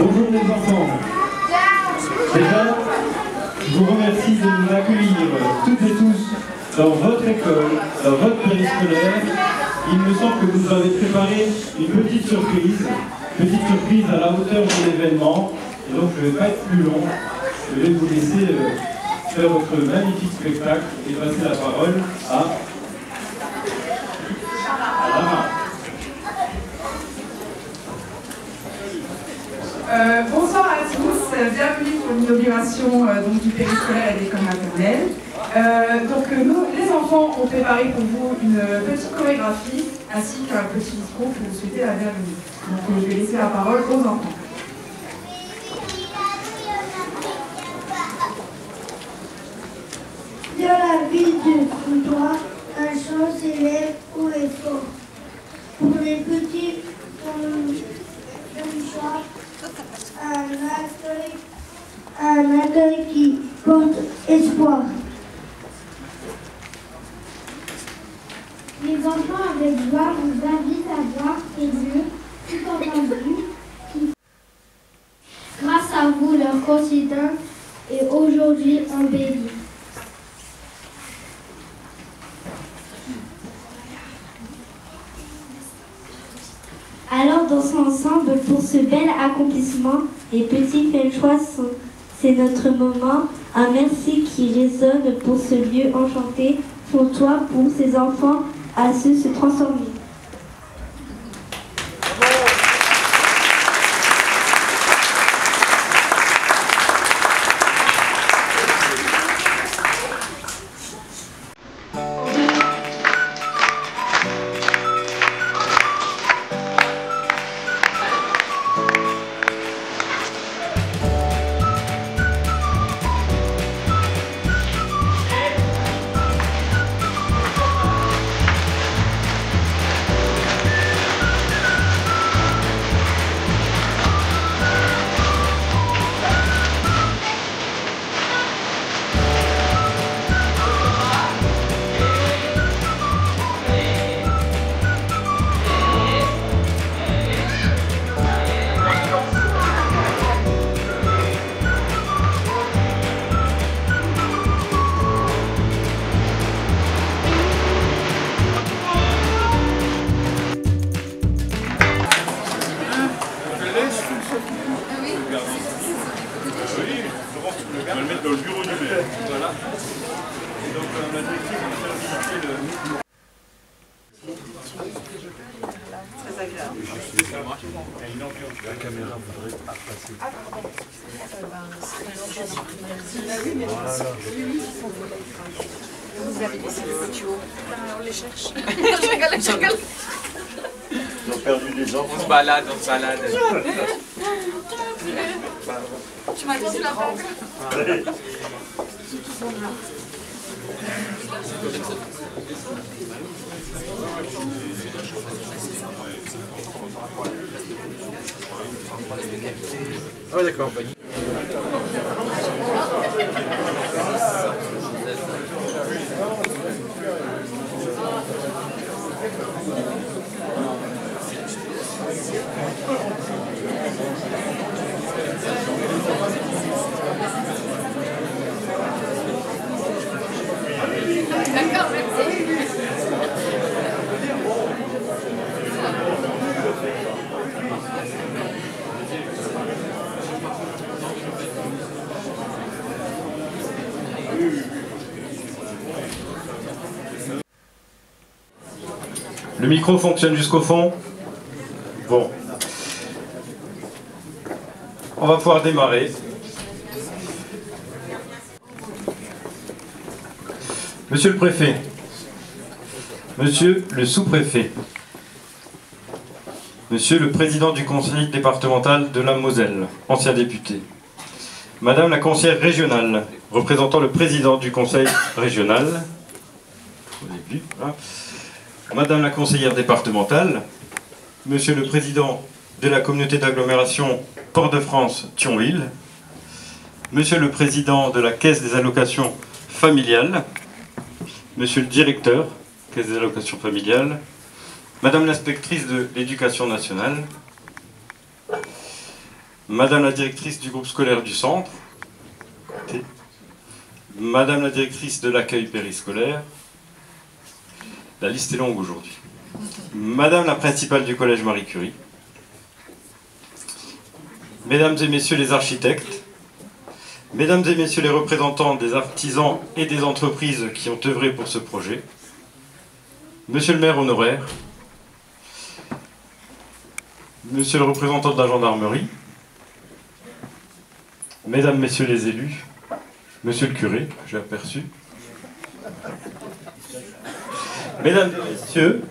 Bonjour les enfants. Déjà, je vous remercie de nous accueillir toutes et tous dans votre école, dans votre périscolaire. Il me semble que vous avez préparé une petite surprise à la hauteur de l'événement. Et donc je ne vais pas être plus long. Je vais vous laisser faire votre magnifique spectacle et passer la parole à Lara. Bonsoir à tous, bienvenue pour l'inauguration du périscolaire et de l'école maternelle. Nous, les enfants, ont préparé pour vous une petite chorégraphie ainsi qu'un petit discours pour vous souhaiter la bienvenue. Donc je vais laisser la parole aux enfants. De la ville de Coudoir, un chant s'élève haut et fort. Pour les petits, on chante un accueil qui porte espoir. Les enfants avec joie vous invitent à voir ces lieux tout entendus qui, grâce à vous, leur quotidien est aujourd'hui embelli. Alors dansons ensemble pour ce bel accomplissement. Les petits Felchois, c'est notre moment. Un merci qui résonne pour ce lieu enchanté, pour toi, pour ces enfants à se transformer. On va le mettre dans le bureau du maire. Voilà. Et donc on a décrit Très agréable. la caméra voudrait passer. Ah pardon. Vous avez laissé le tuyau. On les cherche. Je rigole. Ils ont perdu des enfants. On se balade. Tu m'as tendu la langue. Ah ouais, d'accord. Le micro fonctionne jusqu'au fond? Bon. On va pouvoir démarrer. Monsieur le préfet, monsieur le sous-préfet, monsieur le président du conseil départemental de la Moselle, ancien député, madame la conseillère régionale, représentant le président du conseil régional, au début, hein. Madame la conseillère départementale, monsieur le président de la communauté d'agglomération Port-de-France-Thionville, monsieur le président de la caisse des allocations familiales, monsieur le directeur, caisse des allocations familiales, madame l'inspectrice de l'éducation nationale, madame la directrice du groupe scolaire du centre, madame la directrice de l'accueil périscolaire, la liste est longue aujourd'hui, madame la principale du collège Marie Curie, mesdames et messieurs les architectes, mesdames et messieurs les représentants des artisans et des entreprises qui ont œuvré pour ce projet, monsieur le maire honoraire, monsieur le représentant de la gendarmerie, mesdames, messieurs les élus, monsieur le curé, que j'ai aperçu, mesdames et messieurs,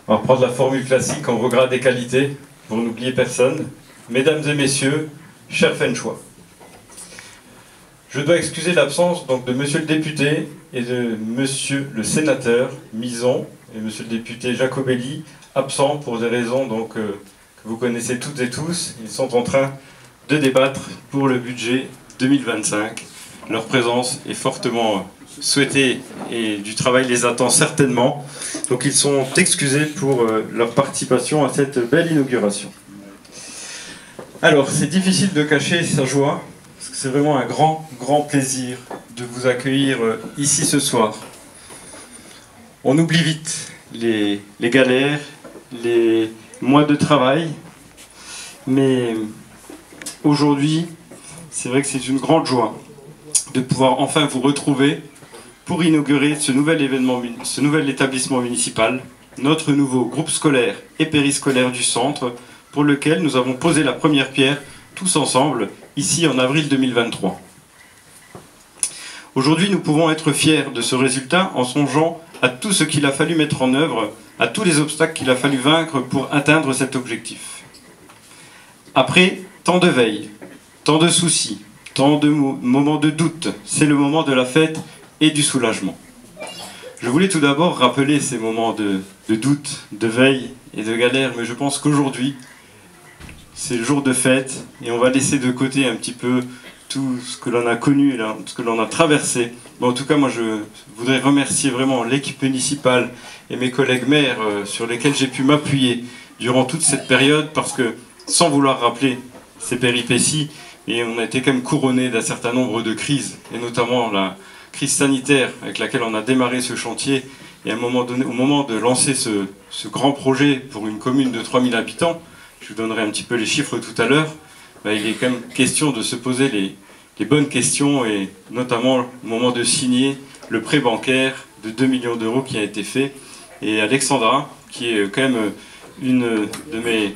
on va prendre la formule classique en regard des qualités pour n'oublier personne, mesdames et messieurs, chers Fenchois. Je dois excuser l'absence donc de monsieur le député et de monsieur le sénateur Mison et monsieur le député Jacobelli, absents pour des raisons donc, que vous connaissez toutes et tous. Ils sont en train de débattre pour le budget 2025. Leur présence est fortement souhaitée et du travail les attend certainement. Donc ils sont excusés pour leur participation à cette belle inauguration. Alors c'est difficile de cacher sa joie, parce que c'est vraiment un grand plaisir de vous accueillir ici ce soir. On oublie vite les galères, les mois de travail, mais aujourd'hui, c'est vrai que c'est une grande joie de pouvoir enfin vous retrouver pour inaugurer ce nouvel établissement municipal, notre nouveau groupe scolaire et périscolaire du centre, pour lequel nous avons posé la première pierre tous ensemble, ici en avril 2023. Aujourd'hui, nous pouvons être fiers de ce résultat en songeant à tout ce qu'il a fallu mettre en œuvre, à tous les obstacles qu'il a fallu vaincre pour atteindre cet objectif. Après tant de veilles, tant de soucis, tant de moments de doute, c'est le moment de la fête et du soulagement. Je voulais tout d'abord rappeler ces moments de doute, de veille et de galère, mais je pense qu'aujourd'hui, c'est le jour de fête et on va laisser de côté un petit peu tout ce que l'on a connu, ce que l'on a traversé. Mais en tout cas, moi je voudrais remercier vraiment l'équipe municipale et mes collègues maires sur lesquels j'ai pu m'appuyer durant toute cette période, parce que sans vouloir rappeler ces péripéties, et on a été quand même couronné d'un certain nombre de crises, et notamment la crise sanitaire avec laquelle on a démarré ce chantier, et à un moment donné, au moment de lancer ce grand projet pour une commune de 3000 habitants, je vous donnerai un petit peu les chiffres tout à l'heure, il est quand même question de se poser les bonnes questions, et notamment au moment de signer le prêt bancaire de 2 millions d'euros qui a été fait. Et Alexandra, qui est quand même une de mes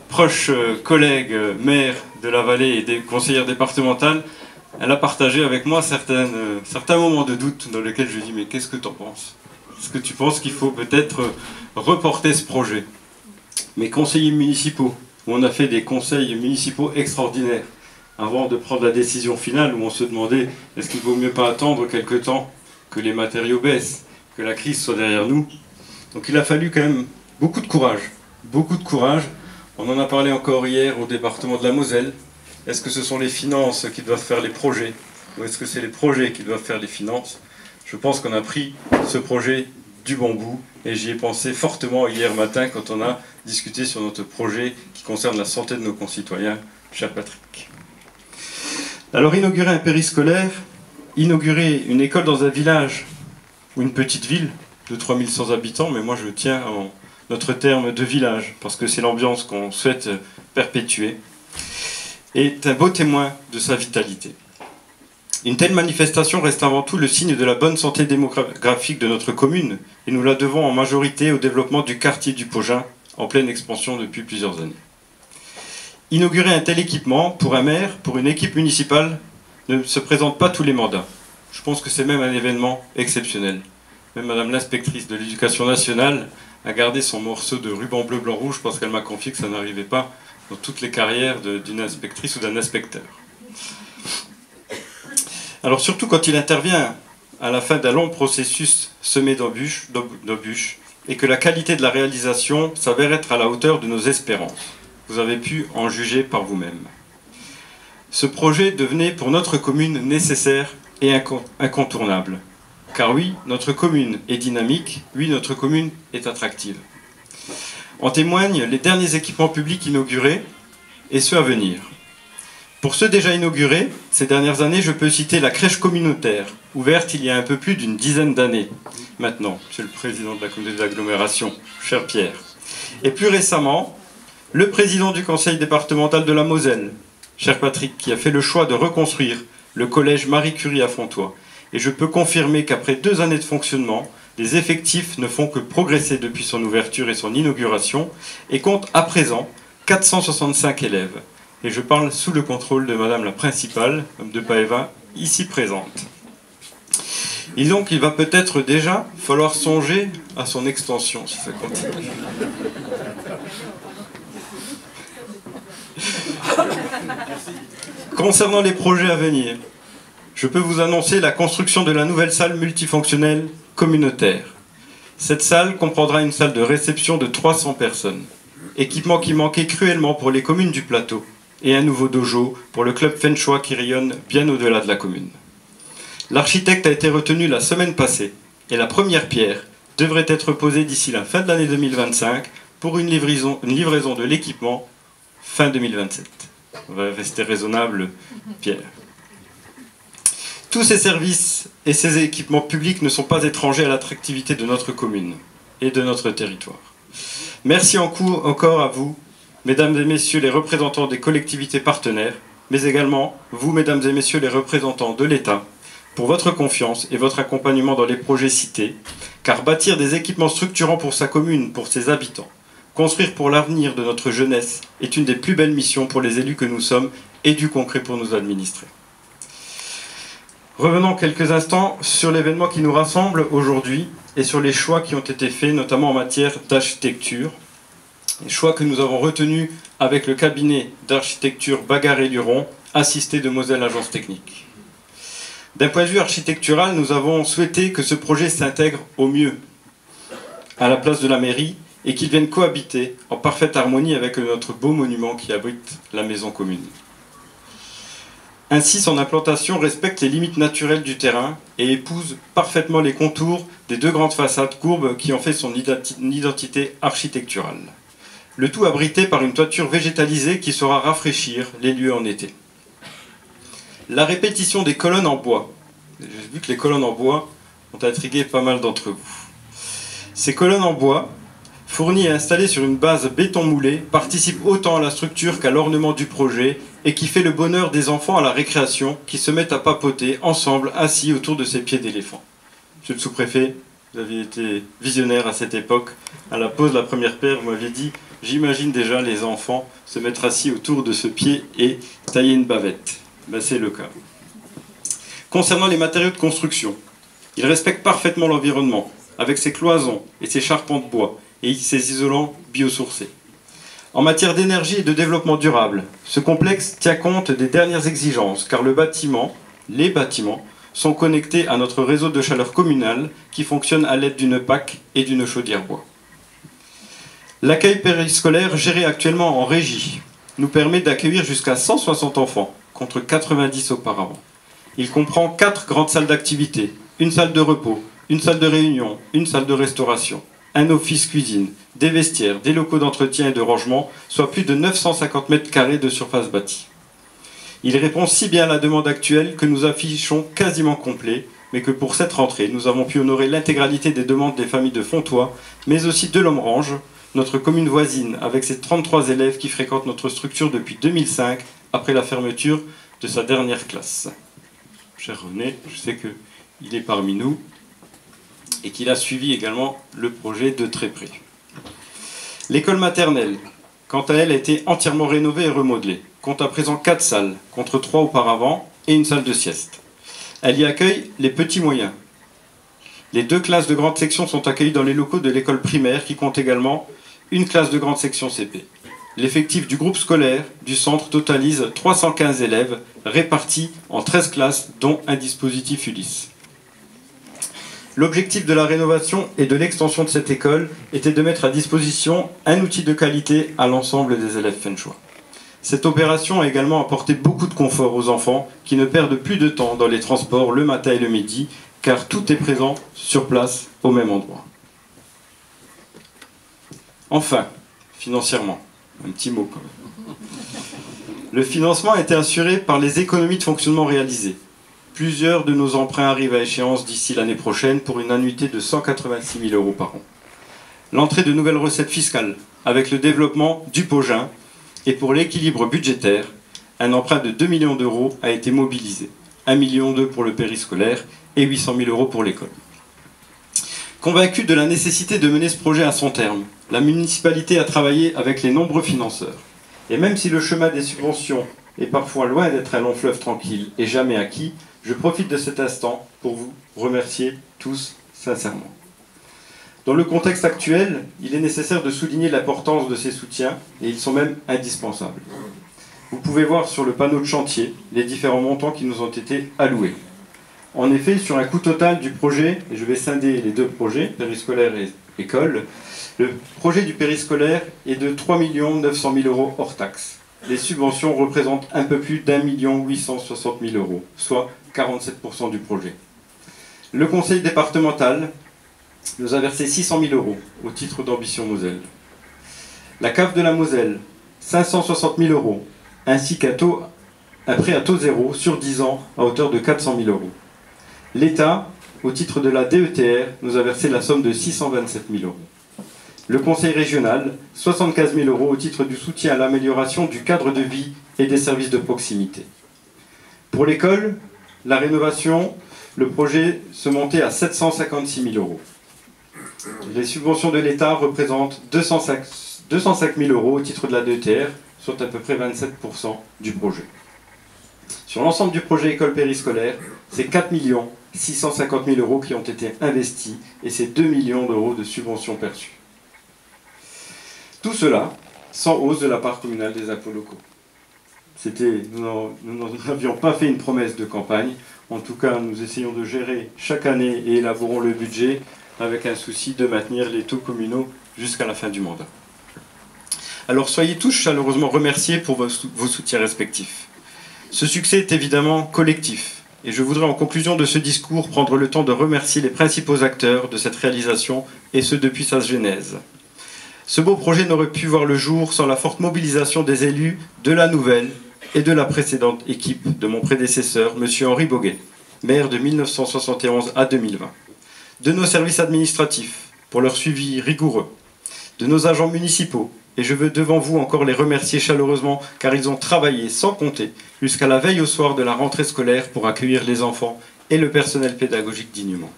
proches collègues maires de la vallée et des conseillères départementales, elle a partagé avec moi certains moments de doute dans lesquels je lui ai dit: mais qu'est-ce que tu en penses? Est-ce que tu penses qu'il faut peut-être reporter ce projet? Mes conseillers municipaux, où on a fait des conseils municipaux extraordinaires avant de prendre la décision finale, où on se demandait est-ce qu'il vaut mieux pas attendre quelque temps que les matériaux baissent, que la crise soit derrière nous. Donc il a fallu quand même beaucoup de courage, beaucoup de courage. On en a parlé encore hier au département de la Moselle. Est-ce que ce sont les finances qui doivent faire les projets, ou est-ce que c'est les projets qui doivent faire les finances? Je pense qu'on a pris ce projet du bon bout, et j'y ai pensé fortement hier matin quand on a discuté sur notre projet qui concerne la santé de nos concitoyens, cher Patrick. Alors inaugurer un périscolaire, inaugurer une école dans un village ou une petite ville de 3100 habitants, mais moi je tiens à notre terme de village, parce que c'est l'ambiance qu'on souhaite perpétuer, est un beau témoin de sa vitalité. Une telle manifestation reste avant tout le signe de la bonne santé démographique de notre commune, et nous la devons en majorité au développement du quartier du Pogin, en pleine expansion depuis plusieurs années. Inaugurer un tel équipement, pour un maire, pour une équipe municipale, ne se présente pas tous les mandats. Je pense que c'est même un événement exceptionnel. Même Madame l'inspectrice de l'Éducation nationale a gardé son morceau de ruban bleu, blanc, rouge parce qu'elle m'a confié que ça n'arrivait pas dans toutes les carrières d'une inspectrice ou d'un inspecteur. Alors surtout quand il intervient à la fin d'un long processus semé d'embûches et que la qualité de la réalisation s'avère être à la hauteur de nos espérances. Vous avez pu en juger par vous-même. Ce projet devenait pour notre commune nécessaire et incontournable. Car oui, notre commune est dynamique, oui, notre commune est attractive. En témoignent les derniers équipements publics inaugurés et ceux à venir. Pour ceux déjà inaugurés, ces dernières années, je peux citer la crèche communautaire, ouverte il y a un peu plus d'une dizaine d'années maintenant, Monsieur le Président de la communauté d'agglomération, cher Pierre. Et plus récemment, le président du conseil départemental de la Moselle, cher Patrick, qui a fait le choix de reconstruire le collège Marie Curie à Fontoy. Et je peux confirmer qu'après 2 années de fonctionnement, les effectifs ne font que progresser depuis son ouverture et son inauguration et comptent à présent 465 élèves. Et je parle sous le contrôle de Madame la principale, Mme de Paeva, ici présente. Et donc il va peut-être déjà falloir songer à son extension si ça continue. Concernant les projets à venir, je peux vous annoncer la construction de la nouvelle salle multifonctionnelle communautaire. Cette salle comprendra une salle de réception de 300 personnes, équipement qui manquait cruellement pour les communes du plateau, et un nouveau dojo pour le club Feng Shui qui rayonne bien au-delà de la commune. L'architecte a été retenu la semaine passée, et la première pierre devrait être posée d'ici la fin de l'année 2025 pour une livraison de l'équipement fin 2027. On va rester raisonnable, Pierre. Tous ces services et ces équipements publics ne sont pas étrangers à l'attractivité de notre commune et de notre territoire. Merci encore à vous, mesdames et messieurs les représentants des collectivités partenaires, mais également vous, mesdames et messieurs les représentants de l'État, pour votre confiance et votre accompagnement dans les projets cités, car bâtir des équipements structurants pour sa commune, pour ses habitants, construire pour l'avenir de notre jeunesse est une des plus belles missions pour les élus que nous sommes et du concret pour nos administrés. Revenons quelques instants sur l'événement qui nous rassemble aujourd'hui et sur les choix qui ont été faits, notamment en matière d'architecture. Les choix que nous avons retenus avec le cabinet d'architecture Bagarre-Luron, assisté de Moselle Agence Technique. D'un point de vue architectural, nous avons souhaité que ce projet s'intègre au mieux à la place de la mairie et qu'il vienne cohabiter en parfaite harmonie avec notre beau monument qui abrite la maison commune. Ainsi, son implantation respecte les limites naturelles du terrain et épouse parfaitement les contours des 2 grandes façades courbes qui ont fait son identité architecturale. Le tout abrité par une toiture végétalisée qui saura rafraîchir les lieux en été. La répétition des colonnes en bois. J'ai vu que les colonnes en bois ont intrigué pas mal d'entre vous. Ces colonnes en bois, fournies et installées sur une base béton moulé, participent autant à la structure qu'à l'ornement du projet et qui fait le bonheur des enfants à la récréation qui se mettent à papoter ensemble, assis autour de ces pieds d'éléphant. Monsieur le sous-préfet, vous aviez été visionnaire à cette époque. À la pose de la première pierre, vous m'aviez dit « J'imagine déjà les enfants se mettre assis autour de ce pied et tailler une bavette. » Ben, c'est le cas. Concernant les matériaux de construction, ils respectent parfaitement l'environnement, avec ses cloisons et ses charpents de bois, et ses isolants biosourcés. En matière d'énergie et de développement durable, ce complexe tient compte des dernières exigences, car les bâtiments sont connectés à notre réseau de chaleur communal qui fonctionne à l'aide d'une PAC et d'une chaudière bois. L'accueil périscolaire géré actuellement en régie nous permet d'accueillir jusqu'à 160 enfants, contre 90 auparavant. Il comprend 4 grandes salles d'activité, une salle de repos, une salle de réunion, une salle de restauration, un office cuisine, des vestiaires, des locaux d'entretien et de rangement, soit plus de 950 mètres carrés de surface bâtie. Il répond si bien à la demande actuelle que nous affichons quasiment complet, mais que pour cette rentrée, nous avons pu honorer l'intégralité des demandes des familles de Fontoy, mais aussi de Lomrange, notre commune voisine, avec ses 33 élèves qui fréquentent notre structure depuis 2005, après la fermeture de sa dernière classe. cher René, je sais qu'il est parmi nous et qu'il a suivi également le projet de très près. L'école maternelle, quant à elle, a été entièrement rénovée et remodelée. Compte à présent 4 salles, contre 3 auparavant, et une salle de sieste. Elle y accueille les petits moyens. Les 2 classes de grande section sont accueillies dans les locaux de l'école primaire, qui compte également une classe de grande section CP. L'effectif du groupe scolaire du centre totalise 315 élèves, répartis en 13 classes, dont un dispositif Ulysse. L'objectif de la rénovation et de l'extension de cette école était de mettre à disposition un outil de qualité à l'ensemble des élèves fenchois. Cette opération a également apporté beaucoup de confort aux enfants qui ne perdent plus de temps dans les transports le matin et le midi, car tout est présent sur place au même endroit. Enfin, financièrement, un petit mot quand même. Le financement a été assuré par les économies de fonctionnement réalisées. Plusieurs de nos emprunts arrivent à échéance d'ici l'année prochaine pour une annuité de 186 000 € par an. L'entrée de nouvelles recettes fiscales avec le développement du Pogin et pour l'équilibre budgétaire, un emprunt de 2 millions d'euros a été mobilisé. 1,2 million pour le périscolaire et 800 000 € pour l'école. Convaincu de la nécessité de mener ce projet à son terme, la municipalité a travaillé avec les nombreux financeurs. Et même si le chemin des subventions est parfois loin d'être un long fleuve tranquille et jamais acquis, je profite de cet instant pour vous remercier tous sincèrement. Dans le contexte actuel, il est nécessaire de souligner l'importance de ces soutiens, et ils sont même indispensables. Vous pouvez voir sur le panneau de chantier les différents montants qui nous ont été alloués. En effet, sur un coût total du projet, et je vais scinder les 2 projets, périscolaire et école, le projet du périscolaire est de 3 900 000 € hors taxes. Les subventions représentent un peu plus d'1 860 000 €, soit 47% du projet. Le conseil départemental nous a versé 600 000 € au titre d'Ambition Moselle. La CAF de la Moselle, 560 000 €, ainsi un prêt à taux zéro sur 10 ans à hauteur de 400 000 €. L'État, au titre de la DETR, nous a versé la somme de 627 000 €. Le conseil régional, 75 000 € au titre du soutien à l'amélioration du cadre de vie et des services de proximité. Pour l'école, la rénovation, le projet se montait à 756 000 €. Les subventions de l'État représentent 205 000 € au titre de la DETR, soit à peu près 27% du projet. Sur l'ensemble du projet école périscolaire, c'est 4 650 000 € qui ont été investis et c'est 2 millions d'euros de subventions perçues. Tout cela sans hausse de la part communale des impôts locaux. Nous n'avions pas fait une promesse de campagne. En tout cas, nous essayons de gérer chaque année et élaborons le budget avec un souci de maintenir les taux communaux jusqu'à la fin du mandat. Alors soyez tous chaleureusement remerciés pour vos soutiens respectifs. Ce succès est évidemment collectif. Et je voudrais en conclusion de ce discours prendre le temps de remercier les principaux acteurs de cette réalisation, et ce depuis sa genèse. Ce beau projet n'aurait pu voir le jour sans la forte mobilisation des élus de la nouvelle et de la précédente équipe de mon prédécesseur, M. Henri Boguet, maire de 1971 à 2020, de nos services administratifs pour leur suivi rigoureux, de nos agents municipaux, et je veux devant vous encore les remercier chaleureusement car ils ont travaillé sans compter jusqu'à la veille au soir de la rentrée scolaire pour accueillir les enfants et le personnel pédagogique dignement.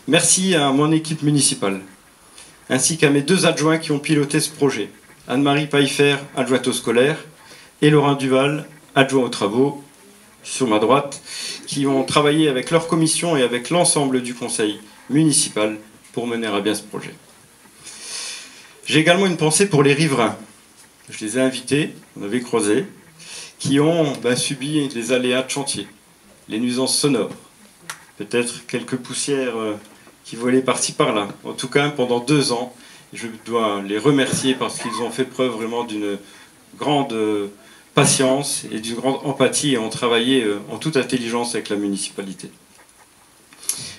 Merci à mon équipe municipale, ainsi qu'à mes 2 adjoints qui ont piloté ce projet, Anne-Marie Paillefer, adjointe au scolaire, et Laurent Duval, adjoint aux travaux, sur ma droite, qui ont travaillé avec leur commission et avec l'ensemble du conseil municipal pour mener à bien ce projet. J'ai également une pensée pour les riverains. Je les ai invités, on avait croisé, qui ont subi les aléas de chantier, les nuisances sonores, peut-être quelques poussières qui volaient par-ci par-là. En tout cas, pendant 2 ans, je dois les remercier parce qu'ils ont fait preuve vraiment d'une grande patience et d'une grande empathie et ont travaillé en toute intelligence avec la municipalité.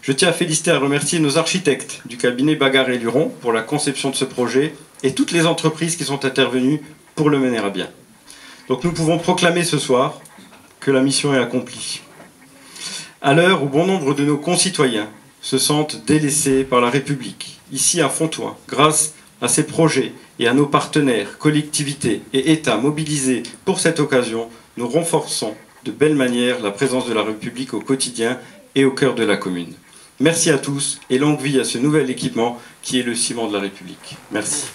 Je tiens à féliciter et à remercier nos architectes du cabinet Bagarre et Luron pour la conception de ce projet et toutes les entreprises qui sont intervenues pour le mener à bien. Donc nous pouvons proclamer ce soir que la mission est accomplie. À l'heure où bon nombre de nos concitoyens se sentent délaissés par la République, ici à Fontoy, grâce à ces projets et à nos partenaires, collectivités et États mobilisés pour cette occasion, nous renforçons de belle manière la présence de la République au quotidien et au cœur de la commune. Merci à tous et longue vie à ce nouvel équipement qui est le ciment de la République. Merci.